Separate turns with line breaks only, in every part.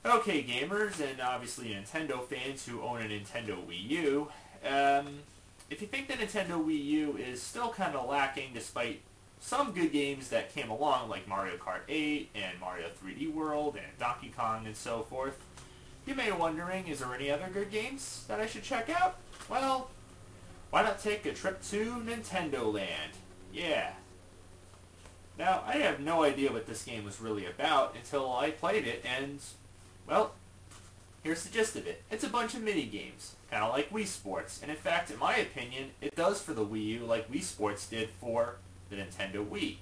Okay, gamers, and obviously Nintendo fans who own a Nintendo Wii U, if you think the Nintendo Wii U is still kind of lacking despite some good games that came along like Mario Kart 8 and Mario 3D World and Donkey Kong and so forth, you may be wondering, is there any other good games that I should check out? Well, why not take a trip to Nintendo Land? Yeah. Now, I have no idea what this game was really about until I played it, and, well, here's the gist of it. It's a bunch of mini-games, kind of like Wii Sports, and in fact, in my opinion, it does for the Wii U like Wii Sports did for the Nintendo Wii.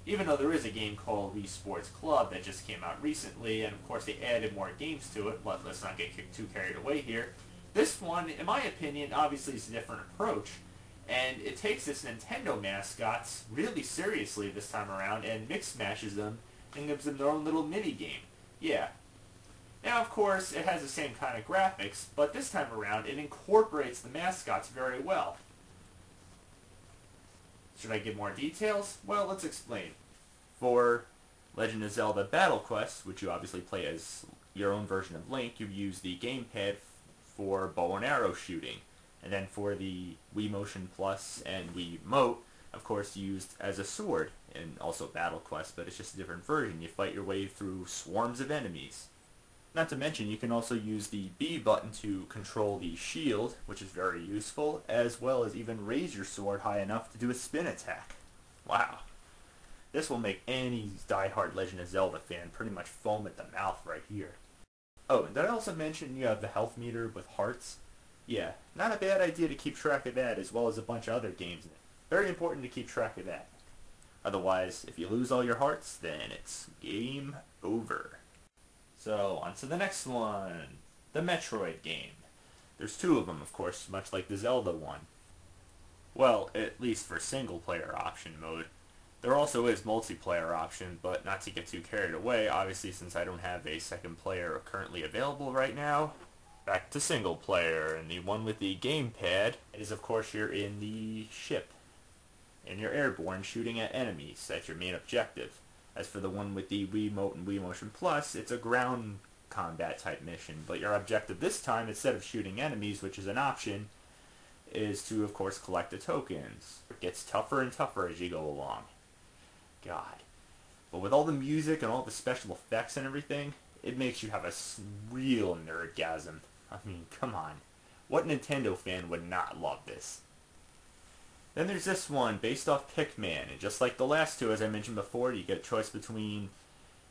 Even though there is a game called Wii Sports Club that just came out recently, and of course they added more games to it, but let's not get too carried away here. This one, in my opinion, obviously is a different approach, and it takes its Nintendo mascots really seriously this time around and mix matches them and gives them their own little mini-game. Yeah. Now, of course, it has the same kind of graphics, but this time around it incorporates the mascots very well. Should I give more details? Well, let's explain. For Legend of Zelda Battle Quest, which you obviously play as your own version of Link, you use the gamepad for bow and arrow shooting. And then for the Wii Motion Plus and Wii Mote, of course, used as a sword, and also Battle Quest, but it's just a different version. You fight your way through swarms of enemies. Not to mention, you can also use the B button to control the shield, which is very useful, as well as even raise your sword high enough to do a spin attack. Wow. This will make any diehard Legend of Zelda fan pretty much foam at the mouth right here. Oh, and did I also mention you have the health meter with hearts? Yeah, not a bad idea to keep track of that, as well as a bunch of other games in it. Very important to keep track of that. Otherwise, if you lose all your hearts, then it's game over. So, on to the next one, the Metroid game. There's two of them, of course, much like the Zelda one. Well, at least for single-player option mode. There also is multiplayer option, but not to get too carried away, obviously since I don't have a second player currently available right now. Back to single player, and the one with the gamepad is, of course, you're in the ship, and you're airborne shooting at enemies. That's your main objective. As for the one with the Wii Mote and Wii Motion Plus, it's a ground combat type mission, but your objective this time, instead of shooting enemies, which is an option, is to, of course, collect the tokens. It gets tougher and tougher as you go along. God. But with all the music and all the special effects and everything, it makes you have a real nerdgasm. I mean, come on. What Nintendo fan would not love this? Then there's this one, based off Pikmin, and just like the last two, as I mentioned before, you get a choice between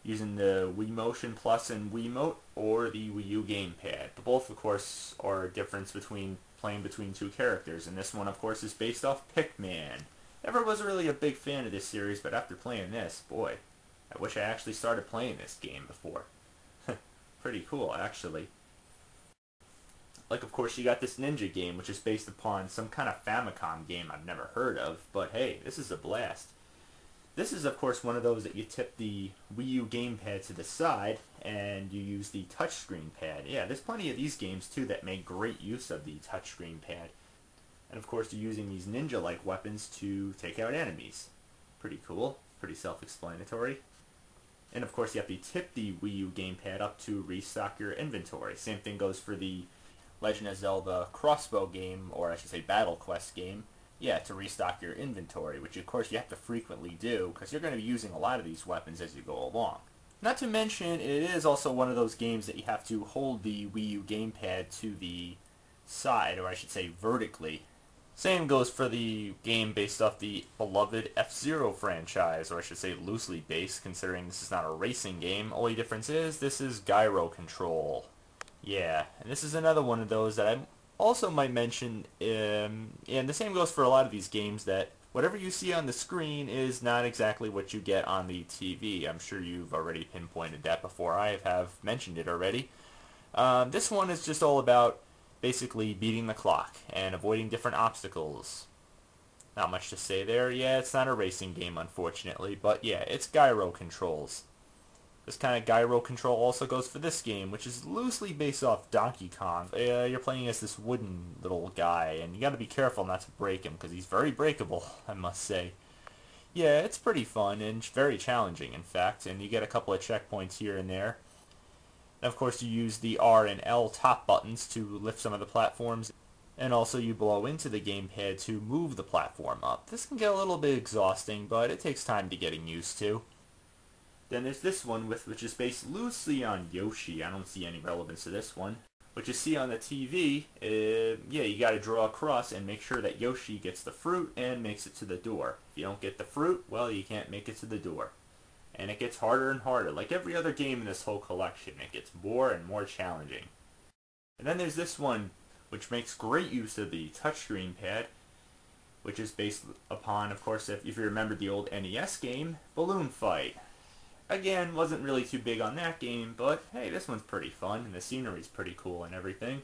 using the Wii Motion Plus and Wii Mote, or the Wii U gamepad. But both, of course, are a difference between playing between two characters, and this one, of course, is based off Pikmin. Never was really a big fan of this series, but after playing this, boy, I wish I actually started playing this game before. Pretty cool, actually. Like, of course, you got this ninja game, which is based upon some kind of Famicom game I've never heard of, but hey, this is a blast. This is, of course, one of those that you tip the Wii U gamepad to the side, and you use the touchscreen pad. Yeah, there's plenty of these games, too, that make great use of the touchscreen pad. And, of course, you're using these ninja-like weapons to take out enemies. Pretty cool. Pretty self-explanatory. And, of course, you have to tip the Wii U gamepad up to restock your inventory. Same thing goes for the Legend of Zelda crossbow game, or I should say Battle Quest game, yeah, to restock your inventory, which of course you have to frequently do, because you're going to be using a lot of these weapons as you go along. Not to mention, it is also one of those games that you have to hold the Wii U gamepad to the side, or I should say vertically. Same goes for the game based off the beloved F-Zero franchise, or I should say loosely based, considering this is not a racing game. Only difference is, this is gyro control. Yeah, and this is another one of those that I also might mention, and the same goes for a lot of these games, that whatever you see on the screen is not exactly what you get on the TV. I'm sure you've already pinpointed that before I have mentioned it already. This one is just all about basically beating the clock and avoiding different obstacles. Not much to say there. Yeah, it's not a racing game, unfortunately, but yeah, it's gyro controls. This kind of gyro control also goes for this game, which is loosely based off Donkey Kong. You're playing as this wooden little guy, and you gotta be careful not to break him, because he's very breakable, I must say. Yeah, it's pretty fun, and very challenging, in fact, and you get a couple of checkpoints here and there. Of course, you use the R and L top buttons to lift some of the platforms, and also you blow into the gamepad to move the platform up. This can get a little bit exhausting, but it takes time to getting used to. Then there's this one, which is based loosely on Yoshi. I don't see any relevance to this one. What you see on the TV, yeah, you got to draw across and make sure that Yoshi gets the fruit and makes it to the door. If you don't get the fruit, well, you can't make it to the door. And it gets harder and harder. Like every other game in this whole collection, it gets more and more challenging. And then there's this one, which makes great use of the touchscreen pad, which is based upon, of course, if you remember the old NES game, Balloon Fight. Again, wasn't really too big on that game, but hey, this one's pretty fun, and the scenery's pretty cool and everything.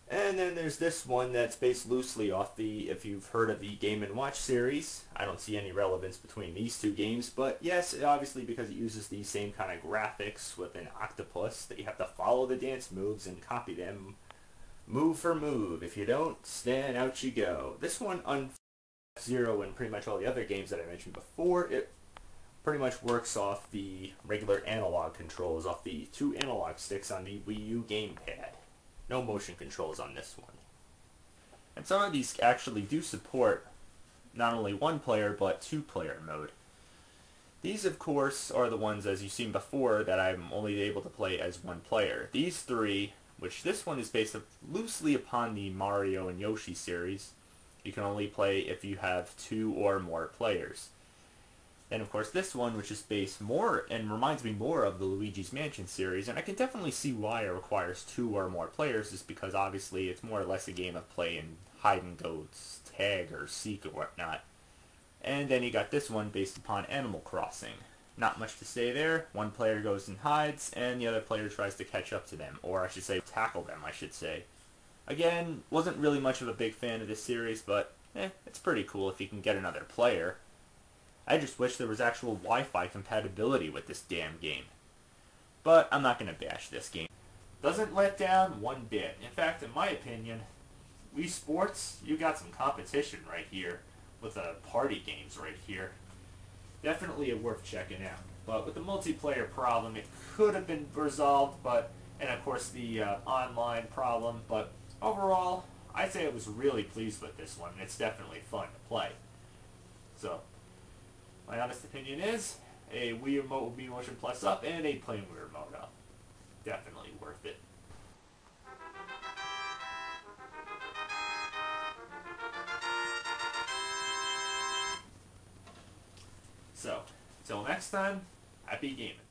And then there's this one that's based loosely off the, if you've heard of the Game & Watch series. I don't see any relevance between these two games, but yes, obviously because it uses the same kind of graphics with an octopus that you have to follow the dance moves and copy them move for move. If you don't, then out you go. This one, on Zero and pretty much all the other games that I mentioned before, it pretty much works off the regular analog controls, off the 2 analog sticks on the Wii U gamepad. No motion controls on this one. And some of these actually do support not only 1-player, but 2-player mode. These, of course, are the ones, as you've seen before, that I'm only able to play as 1 player. These 3, which this one is based loosely upon the Mario and Yoshi series, you can only play if you have 2 or more players. Then, of course, this one, which is based more and reminds me more of the Luigi's Mansion series, and I can definitely see why it requires 2 or more players, is because obviously it's more or less a game of playing hide and go, tag, or seek, or whatnot. And then you got this one based upon Animal Crossing. Not much to say there. 1 player goes and hides, and the other player tries to catch up to them, or I should say, tackle them, I should say. Again, wasn't really much of a big fan of this series, but it's pretty cool if you can get another player. I just wish there was actual Wi-Fi compatibility with this damn game. But I'm not going to bash this game. Doesn't let down one bit. In fact, in my opinion, Wii Sports, you got some competition right here with the party games right here. Definitely worth checking out. But with the multiplayer problem, it could have been resolved, and of course the online problem, but overall, I'd say I was really pleased with this one, and it's definitely fun to play. So, my honest opinion is, a Wii Remote with Wii Motion Plus up and a plain Wii Remote up. Definitely worth it. So, till next time, happy gaming.